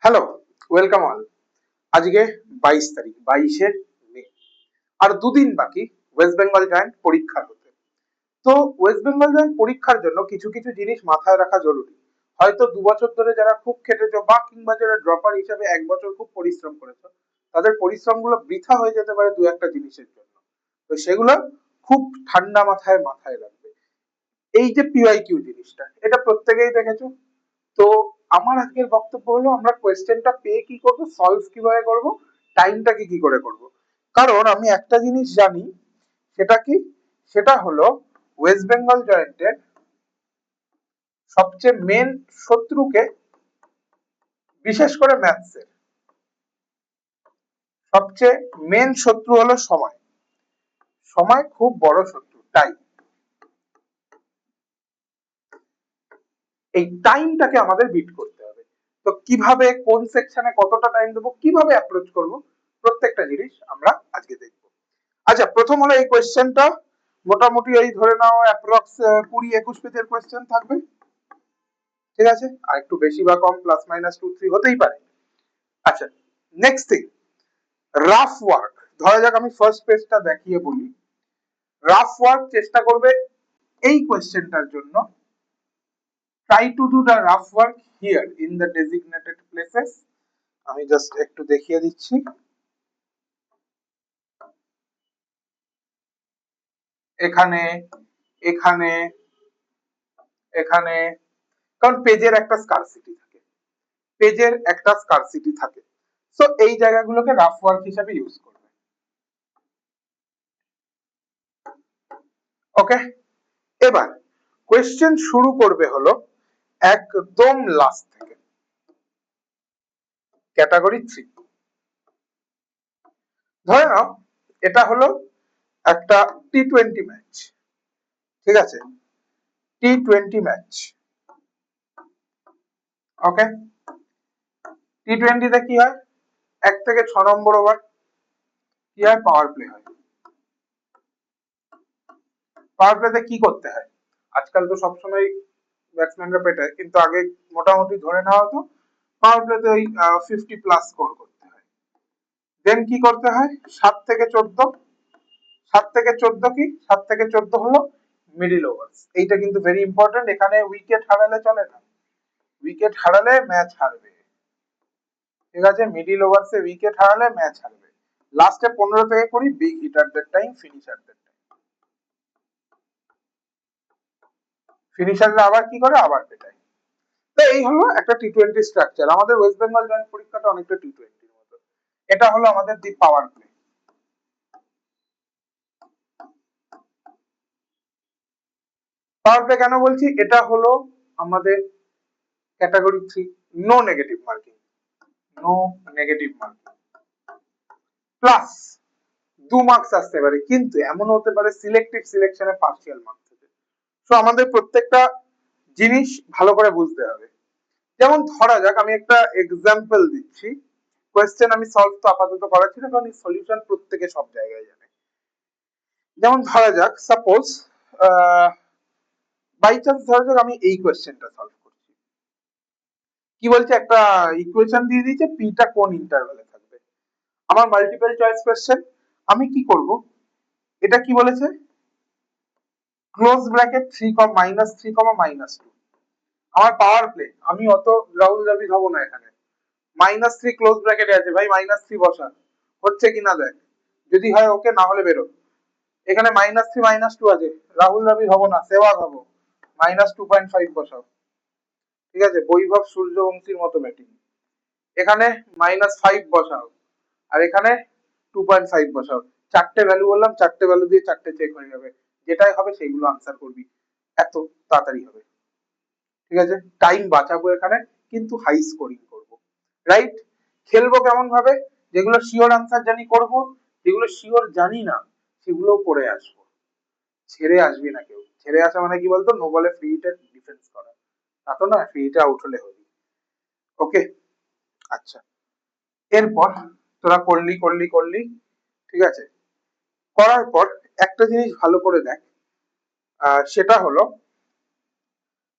Hello, welcome all. আজকে 22 তারিখ, 22শে মে। আর দুদিন বাকি ওয়েস্ট বেঙ্গল জয়েন্ট পরীক্ষা হতে। তো ওয়েস্ট বেঙ্গল জয়েন্ট পরীক্ষার জন্য কিছু কিছু জিনিস মাথায় রাখা জরুরি। হয়তো 2 বছর ধরে যারা খুব খেটেছো বা কিংবা যারা ড্রপার হিসেবে 1 বছর খুব পরিশ্রম করেছো, তাদের পরিশ্রমগুলো বৃথা হয়ে যেতে পারে দু একটা জিনিসের জন্য। তো সেগুলো খুব ঠান্ডা মাথায় মাথায় রাখবে। এই যে পিওয়াইকিউ জিনিসটা, এটা প্রত্যেকেই দেখেছো। তো আমার আজকের বক্তব্য হলো আমরা কোয়েশ্চেনটা পেয়ে কি করব, সলভ কিভাবে করব, টাইমটাকে কি করে করব। কারণ আমি একটা জিনিস জানি, সেটা কি, সেটা হলো ওয়েস্ট বেঙ্গল জয়েন্টের সবচেয়ে মেন শত্রুকে, বিশেষ করে ম্যাথসের সবচেয়ে মেন শত্রু হলো সময়। সময় খুব বড় শত্রু। টাইম, এই টাইমটাকে আমাদের বিট করতে হবে। তো কিভাবে, কোন সেকশনে কতটা টাইম দেবো, কিভাবে অ্যাপ্রোচ করব, প্রত্যেকটা জিনিস আমরা আজকে দেখবো। আচ্ছা, প্রথম হলো এই কোয়েশ্চেনটা মোটামুটি এই ধরে নাও অ্যাপ্রক্স 20-21 পেজের কোয়েশ্চেন থাকবে। ঠিক আছে, আর একটু বেশি বা কম প্লাস মাইনাস 2-3 হতেই পারে। আচ্ছা, নেক্সট থিং, রাফ ওয়ার্ক। ধরা যাক আমি ফার্স্ট পেজটা দেখিয়ে বলি। রাফ ওয়ার্ক চেষ্টা করবে এই কোয়েশ্চেনটার জন্য। Try to do the rough work here in the designated places. আমি জাস্ট একটু দেখিয়ে দিচ্ছি। এখানে, এখানে, এখানে, কারণ পেজের একটা স্কারসিটি থাকে। সো এই জায়গাগুলোকে রাফ ওয়ার্ক হিসেবে ইউজ করবে। ওকে, এবার কোয়েশ্চেন শুরু করবে হলো একদম লাস্ট থেকে, ক্যাটাগরি 3। ধরে নাও এটা হলো একটা টি20 ম্যাচ। ঠিক আছে, টি20 ম্যাচ। ওকে, টি20 তে কি হয়, 1 থেকে 6 নম্বর ওভার কি হয়, পাওয়ার প্লে হয়। পাওয়ার প্লেতে কি করতে হয়, আজকাল তো সবসময় ব্যাটসম্যানরা পেটায়, কিন্তু আগে মোটামুটি ধরে নেওয়া হতো পাওয়ার প্লেতে ওই 50+ স্কোর করতে হয়। দেন কি করতে হয়, 7 থেকে 14। 7 থেকে 14 কি, 7 থেকে 14 হলো মিডিল ওভার। এইটা কিন্তু ভেরি ইম্পর্টেন্ট। এখানে উইকেট হারালে চলে না, উইকেট হারালে ম্যাচ হারবে। ঠিক আছে, মিডিল ওভার্সে উইকেট হারালে ম্যাচ হারবে। লাস্টে 15 থেকে 20 বিগ হিটারদের টাইম, ফিনিশারদের টাইম। ফিনিশাররা আবার কি করে, আবার পেটায়। তো এই হলো একটা টি20 স্ট্রাকচার। আমাদের ওয়েস্ট বেঙ্গল জয়েন্ট পরীক্ষাটা অনেকটা টি20-র মতো। এটা হলো আমাদের দি পাওয়ার প্লে। পাওয়ার প্লে কেন বলছি, এটা হলো আমাদের category 3, no negative marking. No negative marking plus 2 marks আসতে পারে, কিন্তু এমন হতে পারে সিলেক্টিভ সিলেকশনে পার্সিয়াল মার্কস হবে। তো আমাদের প্রত্যেকটা জিনিস ভালো করে বুঝতে হবে। যেমন ধরা যাক, আমি একটা এক্সাম্পল দিচ্ছি। কোয়েশ্চেন আমি সলভ তো আপাতত করাচ্ছি না, কারণ সলিউশন প্রত্যেকে সব জায়গায় জানে। যেমন ধরা যাক, সাপোজ বাই চান্স ধরা যাক আমি এই কোয়েশ্চেনটা সলভ করছি। কি বলছে, একটা ইকুয়েশন দিয়ে দিয়েছে, পিটা কোন ইন্টারভ্যালে থাকবে। আমার মাল্টিপল চয়েস কোয়েশ্চেন। আমি কি করব, এটা কি বলেছে, ক্লোজ ব্র্যাকেট 3, -3, -2। আমার পাওয়ার প্লে, আমি অত রাহুল দ্রাবিড় হবো না এখানে। -3 ক্লোজ ব্র্যাকেটে আছে, ভাই -3 বসা, হচ্ছে কিনা দেখ, যদি হয় ওকে, না হলে বেরো। এখানে -3 -2 আছে, রাহুল দ্রাবিড় হবো না, সেওয়াগ হবো, -2.5 বসাও। ঠিক আছে, বৈভব সূর্যবংশীর মতো ব্যাটিং। এখানে -5 বসাও, আর এখানে 2.5 বসাও। চারটে ভ্যালু বললাম, চারটে ভ্যালু দিয়ে চারটে চেক হয়ে যাবে, যেটাই হবে সেইগুলো আনসার করবি, এত তাড়াতাড়ি হবে। ঠিক আছে, টাইম বাঁচাবো এখানে, কিন্তু হাই স্কোরিং করব। রাইট, খেলবো কেমন ভাবে, যেগুলো শিওর আনসার জানি করব, যেগুলো শিওর জানি না সেগুলো করে আসবো। ছেড়ে আসবি না কেউ। ছেড়ে আসা মানে কি বলতো, নো বলে ফ্রি হিটে ডিফেন্স করা, তা তো না, ফ্রি হিটে আউট হলে হবি। ওকে, আচ্ছা, এরপর তোরা করলি করলি করলি, ঠিক আছে, করার পর একটা জিনিস ভালো করে দেখ, সেটা হলো,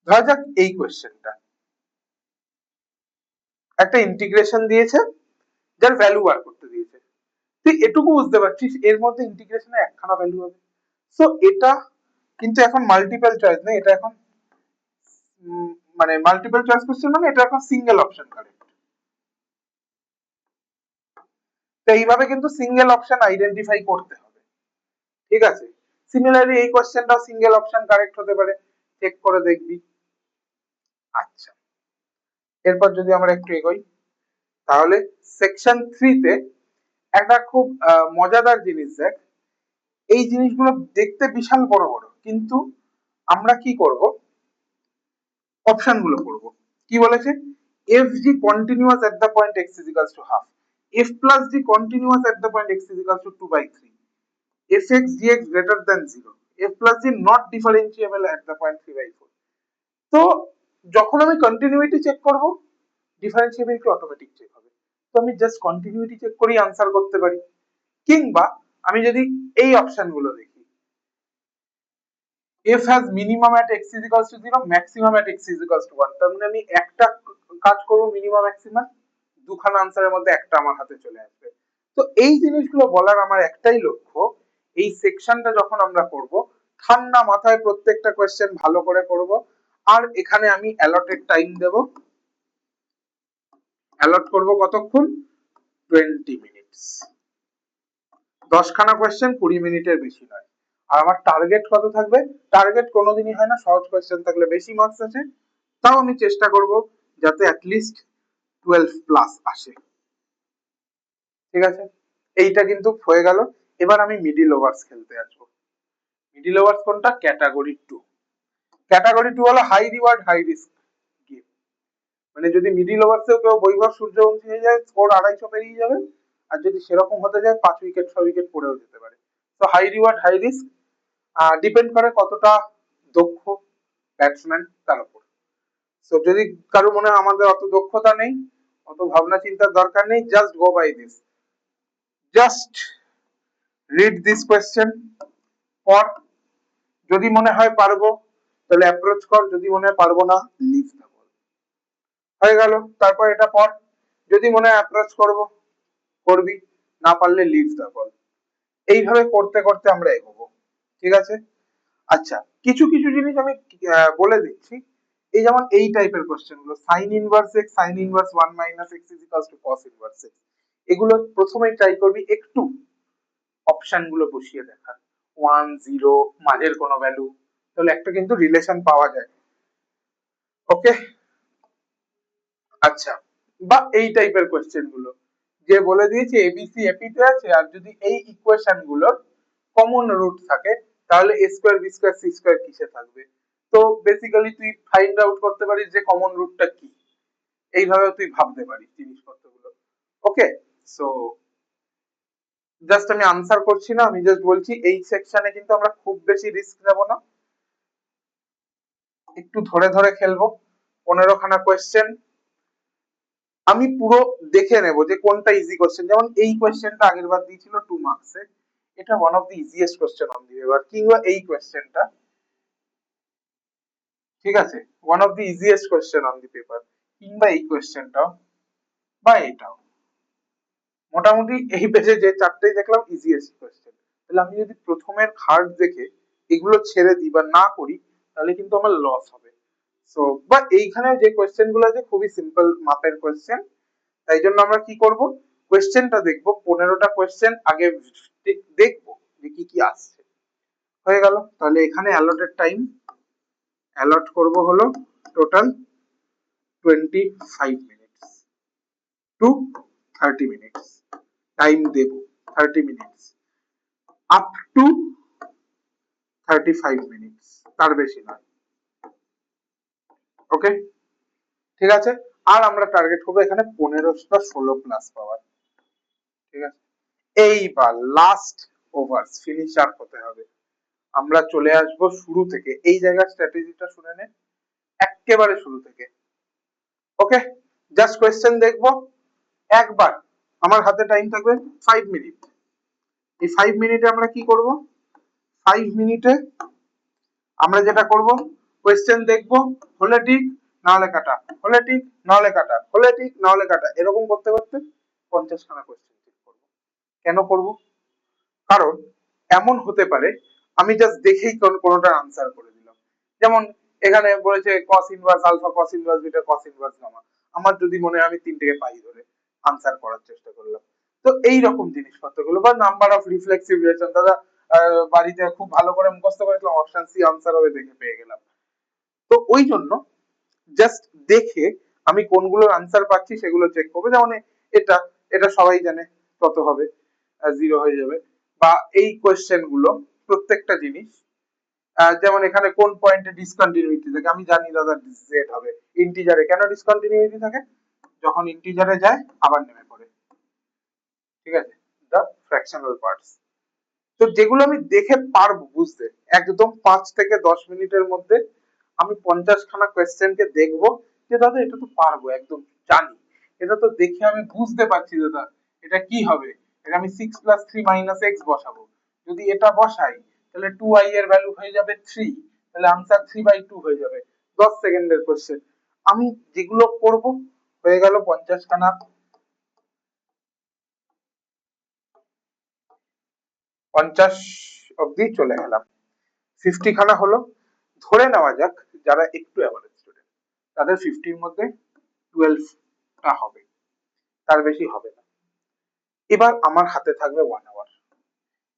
ধরা যাক এই কোয়েশ্চেনটা একটা ইন্টিগ্রেশন দিয়েছে যার ভ্যালু বার করতে দিয়েছে, তুই এটুকু বুঝতে পারছিস এর মধ্যে ইন্টিগ্রেশনে একখানা ভ্যালু হবে। সো এটা কিন্তু এখন মাল্টিপল চয়েস নেই, এটা এখন মানে মাল্টিপল চয়েস কোশ্চেন, মানে এটা এখন সিঙ্গেল অপশন কারেক্ট। তো এইভাবে কিন্তু সিঙ্গেল অপশন আইডেন্টিফাই করতে হবে, ঠিক আছে। সিমিলারলি এই কোশ্চেনটা সিঙ্গেল অপশন কারেক্ট হতে পারে, চেক করে দেখবি। আচ্ছা, এরপর যদি আমরা একটু এগোই, তাহলে সেকশন 3 তে একটা খুব মজাদার জিনিস দেখ, এই জিনিসগুলো দেখতে বিশাল বড় বড়, কিন্তু আমরা কি করব, অপশন গুলো করব। কি বলেছে, F G continuous at the point x is equals to half, F plus G continuous at the point x is equals two 2/3, F x G x greater than 0, F plus G not differentiable at the point 3/4। তো যখন আমি continuity check করব, ডিফারেন্সিয়েবিলিটি automatic check হবে। তো আমি just continuity check করেই answer করতে পারি। কিংবা আমি যদি এই অপশন গুলো দেখি, f has minimum at x is equals to 0, maximum at x is equals to 1, তার মানে আমি একটা কাজ করব মিনিমাম ম্যাক্সিমাম, দুখানা আনসারের মধ্যে একটা আমার হাতে চলে আসবে। তো এই জিনিসগুলো বলার আমার একটাই লক্ষ্য, এই সেকশনটা যখন আমরা করব ঠান্ডা মাথায় প্রত্যেকটা কোশ্চেন ভালো করে করব, আর এখানে আমি অ্যালটেড টাইম দেব, অ্যালট করব কতক্ষণ, 20 মিনিটস। 10খানা কোশ্চেন 20 মিনিটের বেশি নয়। আর আমার টার্গেট কত থাকবে, টার্গেট কোনোদিনই হয় না, সহজ কোশ্চেন থাকলে বেশি মার্কস আছে, তাও আমি চেষ্টা করব যাতে অ্যাটলিস্ট 12 প্লাস আসে, ঠিক আছে। এইটা কিন্তু হয়ে গেল। এবার আমি মিডিল ওভার্স খেলতে আসবো। মিডিল ওভার্স কোনটা, ক্যাটাগরি 2। ক্যাটাগরি 2 হলো high reward high risk game, মানে যদি মিডিল ওভার্সেও কেউ বৈভব সূর্যবংশী হয়ে যায়, স্কোর 250 পেরিয়ে যাবে, আর যদি সেরকম হতে যায় 5 উইকেট 6 উইকেট পড়েও যেতে পারে। তো high reward high risk depend করে কতটা দক্ষ ব্যাটসম্যান তার উপর। তো যদি কারো মনে হয় আমাদের অত দক্ষতা নেই, অত ভাবনা চিন্তার দরকার নেই, just go by this, just read this question, পর যদি মনে হয় পারবো তাহলে অ্যাপ্রোচ কর, যদি মনে হয় পারবো না লিভ দ্য বল, হয়ে গেল। তারপর এটা পর, যদি মনে হয় অ্যাপ্রোচ করবো করবি, না পারলে লিভ দ্য বল। এইভাবে করতে করতে আমরা এগোবো, ঠিক আছে। আচ্ছা, কিছু কিছু জিনিস আমি বলে দিচ্ছি, এই যেমন এই টাইপের কোশ্চেন গুলো, sine inverse x, sine inverse 1 minus x is equals to cos inverse x, এগুলো প্রথমেই ট্রাই করবি একটু অপশন গুলো বসিয়ে দেখা, 1 0 মাঝের কোনো ভ্যালু, তাহলে একটা কিন্তু রিলেশন পাওয়া যায়, ওকে। আচ্ছা, বা এই টাইপের কোশ্চেন গুলো যে বলে দিয়েছে এবিসি এপিতে আছে, আর যদি এই ইকুয়েশন গুলোর কমন রুট থাকে তাহলে A square B square C square কিসে থাকবে। তো বেসিক্যালি তুই ফাইন্ড আউট করতে পারিস যে কমন রুটটা কি, এইভাবে তুই ভাবতে পারিস জিনিসপত্রগুলো, ওকে। সো জাস্ট আমি আনসার করছি না, আমি জাস্ট বলছি এই সেকশনে কিন্তু আমরা খুব বেশি রিস্ক নেব না, একটু ধরে ধরে খেলবো। 15খানা কোয়েশ্চেন আমি পুরো দেখে নেব যে কোনটা ইজি কোশ্চেন, যেমন এই কোশ্চেনটা আগের বার দিয়েছিল 2 মার্কসে, এটা one of the easiest question on the paper, কিংবা এই কোশ্চেনটা, ঠিক আছে, one of the easiest question on the paper, কিংবা এই কোশ্চেনটাও, বা এটাও, মোটামুটি এই পেজে যে চারটেই দেখলাম ইজিয়েস্ট কোশ্চেন। তাহলে আমি যদি প্রথমের খার্ড দেখে এগুলো ছেড়ে দিই বা না করি, তাহলে কিন্তু আমার লস হবে। সো বা এইখানে যে কোশ্চেন গুলো আছে খুবই সিম্পল মাপের কোশ্চেন, তাই জন্য আমরা কি করব, কোশ্চেনটা দেখবো, 15টা কোশ্চেন আগে দেখবো যে কি কি আসছে, হয়ে গেল। তাহলে এখানে অ্যালটেড টাইম অ্যালট করব হলো total 25 minutes to 30 minutes, time দেব 30 মিনিটস আপ টু 35 মিনিটস, তার বেশি নয়, ওকে, ঠিক আছে। আর আমরা টার্গেট করবো এখানে 15-16 প্লাস পাওয়ার, ঠিক আছে। এইবার লাস্ট ওভার ফিনিশার হতে হবে, আমরা চলে আসবো শুরু থেকে, এই জায়গার স্ট্র্যাটেজিটা শুনে নে একেবারে শুরু থেকে, ওকে। জাস্ট কোয়েশ্চেন দেখবো একবার, আমার হাতে টাইম থাকবে 5 মিনিট, এই 5 মিনিটে আমরা কি করব, 5 মিনিটে আমরা যেটা করব কোয়েশ্চেন দেখবো, হলে ঠিক, নাহলে কাটা, হলে ঠিক, নাহলে কাটা, হলে ঠিক, নাহলে কাটা, এরকম করতে করতে 50 খানা কোয়েশ্চেন ঠিক করবো। কেন করব? কারণ এমন হতে পারে আমি জাস্ট দেখেই কোনোটার আনসার করে দিলাম। যেমন এখানে বলেছে cos inverse alpha, cos inverse beta, cos inverse gamma. আমার যদি মনে হয় আমি তিনটেকে পাই ধরে আনসার করার চেষ্টা করলাম। তো এই রকম জিনিসপত্রগুলো বা নাম্বার অফ রিফ্লেক্সিভ রিলেশন, দাদা বাড়িতে খুব ভালো করে মুখস্থ করেছিলাম, অপশন সি আনসার হবে দেখে পেয়ে গেলাম। তো ওই জন্য জাস্ট দেখে আমি কোনগুলোর আনসার পাচ্ছি সেগুলো চেক করবো। যেমন এটা এটা সবাই জানে কত হবে, 0 হয়ে যাবে। বা এই কোয়েশ্চেন গুলো প্রত্যেকটা জিনিস, যেমন এখানে কোন পয়েন্টে ডিসকন্টিনিউইটি থাকে, আমি জানি দাদা জেড হবে। ইন্টিজারে কেন ডিসকন্টিনিউইটি থাকে? যখন ইন্টিজারে যায় আবার নেমে পড়ে, ঠিক আছে, দা ফ্র্যাকশনাল পার্টস। তো যেগুলো আমি দেখে পারবো বুঝতে, একদম 5 থেকে 10 মিনিটের মধ্যে আমি 50 খানা কোয়েশ্চেনকে দেখবো যে দাদা এটা তো পারবো, একদম জানি, এটা তো দেখে আমি বুঝতে পারছি দাদা এটা কি হবে। এটা আমি 6 + 3 - x বসাবো, যদি এটা বসাই তাহলে 2i এর ভ্যালু হয়ে যাবে 3, তাহলে আনসার 3/2 হয়ে যাবে। 10 সেকেন্ডের কোয়েশ্চেন আমি যেগুলো করব, হয়ে গেল 50 খানা। 50 অব্দি চলে গেলাম, 50 খানা হলো। ধরে নেওয়া যাক যারা একটু অ্যাভারেজ স্টুডেন্ট তাদের 50 এর মধ্যে 12টা হবে, তার বেশি হবে না। এবার আমার হাতে থাকবে 1 আওয়ার,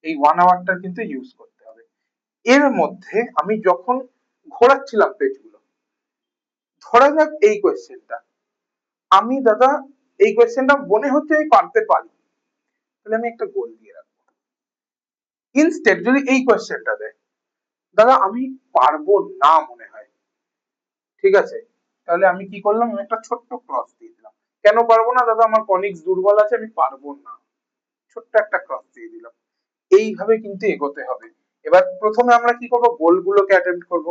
এই 1 আওয়ারটা কিন্তু ইউজ করতে হবে। এর মধ্যে আমি যখন ঘোরাচ্ছিলাম পেজগুলো, ধরা যাক এই কোয়েশ্চেনটা আমি দাদা, এই কোয়েশ্চেনটা মনে হচ্ছে আমি পারতে পারি, তাহলে আমি একটা গোল দিয়ে রাখবো। ইনস্টেড যদি এই কোয়েশ্চেনটা দেয় দাদা আমি পারবো না মনে হয়, ঠিক আছে, তাহলে আমি কি করলাম, আমি একটা ছোট্ট ক্রস দিয়ে দিলাম। কেন পারবো না দাদা, আমার কনিক্স দুর্বল আছে, আমি পারবো না, ছোট্ট একটা ক্রস দিয়ে দিলাম। এইভাবে কিন্তু এগোতে হবে। এবার প্রথমে আমরা কি করবো, গোলগুলোকে অ্যাটেম্প্ট করব।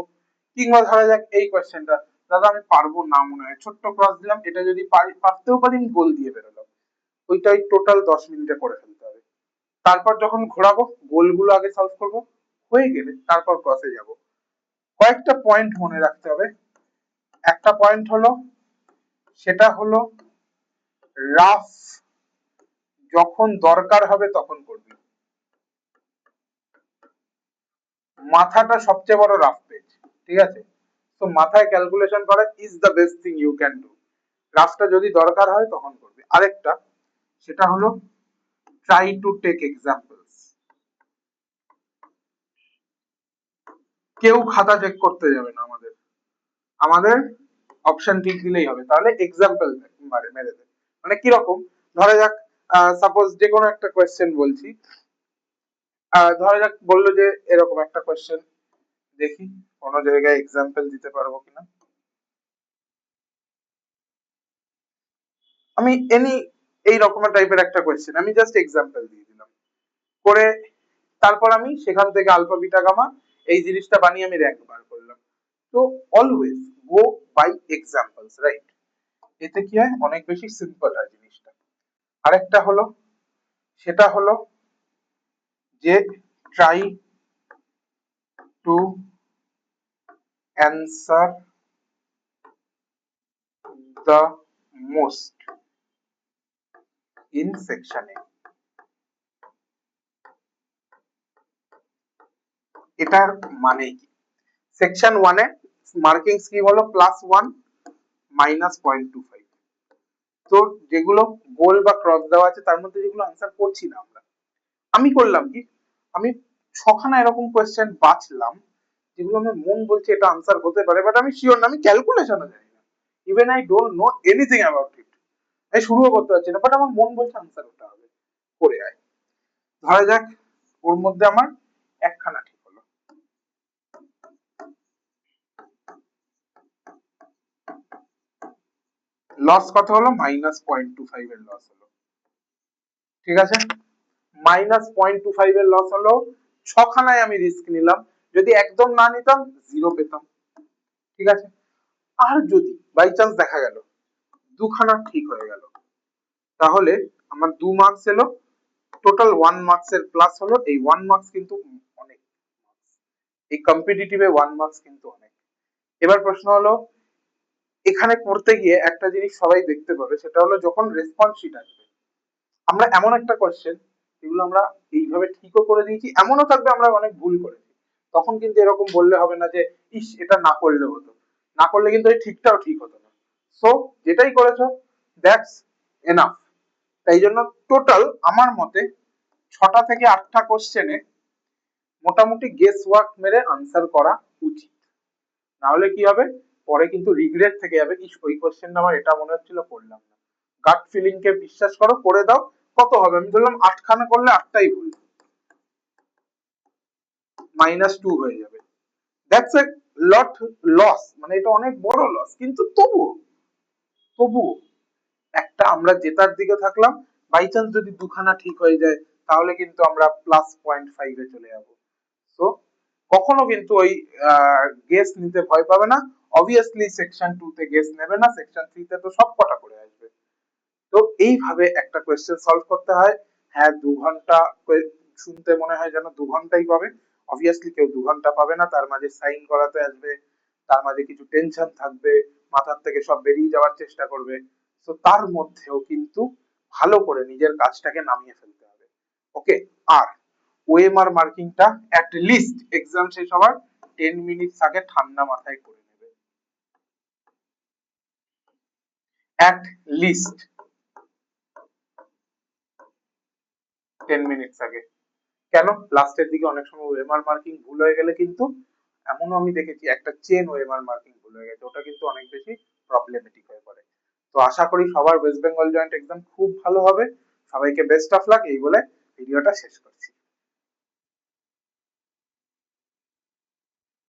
কিংবা ধরা যাক এই কোয়েশ্চেনটা দাদা আমি পারবো না মনে হয়, ছোট্ট ক্রস দিলাম, এটা যদি পারতেও পারি আমি গোল দিয়ে বেরোলাম। ওইটাই টোটাল 10 মিনিটে করে ফেলতে হবে। তারপর যখন ঘোরাবো গোলগুলো আগে সলভ করব, হয়ে গেলে তারপর ক্রসে যাব। কয়েকটা পয়েন্ট মনে রাখতে হবে। একটা পয়েন্ট হলো, সেটা হলো রাফ যখন দরকার হবে তখন করবি। মাথাটা সবচেয়ে বড় রাফ পেজ, ঠিক আছে, তো মাথায় ক্যালকুলেশন করা is the best thing you can do. রাফটা যদি দরকার হয় তখন করবি। আরেকটা, সেটা হলো ট্রাই টু টেক এক্সাম্পলস। কেউ খাতা চেক করতে যাবে না, আমাদের আমাদের অপশন টিক দিলেই হবে, তাহলে এক্সাম্পল মেরে দেবে। মানে কিরকম, ধরা যাক সাপোজ যে কোনো একটা কোয়েশ্চেন বলছি, ধরা যাক বললো যে এরকম একটা কোয়েশ্চেন, দেখি কোনো জায়গায় এক্সাম্পল দিতে পারবো কিনা। আমি এনি এই রকমের টাইপের একটা কোয়েশ্চেন আমি জাস্ট এক্সাম্পল দিয়ে দিলাম করে, তারপর আমি সেখান থেকে আলফা বিটা গামা এই জিনিসটা বানিয়ে আমি র্যাঙ্ক বার করলাম। তো always go by examples, right? এতে কি হয়, অনেক বেশি সিম্পল হয় জিনিসটা। আরেকটা হলো, সেটা হলো যে try to answer the most in section A. এটার মানে কি, সেকশন 1 এ মার্কিং স্কিম হলো +1 -0.25। তো যেগুলো গোল বা ক্রস দেওয়া আছে তার মধ্যে যেগুলো আনসার করছি না আমরা, আমি করলাম কি, আমি 6খানা এরকম কোয়েশ্চেন বাছলাম যেগুলো আমার মন বলছে এটা আনসার হতে পারে, বাট আমি শিওর না, আমি ক্যালকুলেশনও জানি না, even I don't know anything about it, আমি শুরুও করতে পারছি না, বাট আমার মন বলছে আনসার ওটা হবে, করে আয়। ধরা যাক ওর মধ্যে আমার একখানা ঠিক হলো, লস কত হলো, -0.25 এর লস হলো, ঠিক আছে, -0.25 এর লস হলো। 6খানায় আমি রিস্ক নিলাম, যদি একদম না নিতাম 0 পেতাম, ঠিক আছে। আর যদি বাই চান্স দেখা গেল 2খানা ঠিক হয়ে গেল, তাহলে আমার 2 মার্কস এলো, টোটাল 1 মার্কস এর প্লাস হলো। এই 1 মার্কস কিন্তু অনেক, এই কম্পিটিটিভে 1 মার্কস কিন্তু অনেক। এবার প্রশ্ন হলো এখানে করতে গিয়ে একটা জিনিস সবাই দেখতে পাবে, সেটা হলো যখন রেসপন্স শিট আসবে, আমরা এমন একটা কোয়েশ্চেন যেগুলো আমরা এইভাবে ঠিকও করে দিয়েছি, এমনও থাকবে আমরা অনেক ভুল করেছি, তখন কিন্তু এরকম বললে হবে না যে ইস এটা না করলে হতো, না করলে কিন্তু এই ঠিকটাও ঠিক হতো না। সো যেটাই করেছো দ্যাটস এনাফ। তাই জন্য টোটাল আমার মতে 6টা থেকে 8টা কোশ্চেনে মোটামুটি গেস ওয়ার্ক মেরে আনসার করা উচিত, না হলে কি হবে পরে কিন্তু রিগ্রেট থেকে যাবে, ইস ওই কোশ্চেনটা আমার এটা মনে হচ্ছিল করলাম না। গাট ফিলিং কে বিশ্বাস করো, করে দাও। কত হবে, আমি ধরলাম 8খানা করলে 8টাই ভুল, -2 হয়ে যাবে। দ্যাটস এ লট লস, মানে এটা অনেক বড় লস, কিন্তু তবুও তবুও একটা আমরা জেতার দিকে থাকলাম। বাই চান্স যদি দুখানা ঠিক হয়ে যায় তাহলে কিন্তু আমরা +0.5 চলে যাব। তো কখনো কিন্তু ওই গেস নিতে ভয় পাবে না। অবভিয়াসলি সেকশন 2 তে গেস নেবে না, সেকশন 3 তে তো সব কটা করে আসবে। তো এইভাবে একটা কোয়েশ্চেন সলভ করতে হয়। হ্যাঁ 2 ঘন্টা শুনতে মনে হয় যেন 2 ঘন্টাই পাবে, অবভিয়াসলি কেউ 2 ঘন্টা পাবে না, তার মাঝে সাইন করাতে আসবে, তার মাঝে কিছু টেনশন থাকবে, মাথার থেকে সব বেরিয়ে যাওয়ার চেষ্টা করবে। তো তার মধ্যেও কিন্তু ভালো করে নিজের কাজটাকে নামিয়ে ফেলতে হবে। ওকে। আর ওএমআর মার্কিংটা অ্যাট লিস্ট এক্সাম শেষ হওয়ার 10 মিনিটস আগে ঠান্ডা মাথায় করে নেবে, অ্যাট লিস্ট 10 মিনিটস আগে। কেন, লাস্টের দিকে অনেক সময় ওএমআর মার্কিং ভুল হয়ে গেলে কিন্তু, এমনও আমি দেখেছি একটা চেন ওএমআর মার্কিং ভুল হয়ে গেছে, ওটা কিন্তু অনেক বেশি প্রবলেমেটিক হয়ে পড়ে। তো আশা করি সবার ওয়েস্ট বেঙ্গল জয়েন্ট এক্সাম খুব ভালো হবে, সবাইকে বেস্ট অফ লাক এই বলে ভিডিওটা শেষ করি।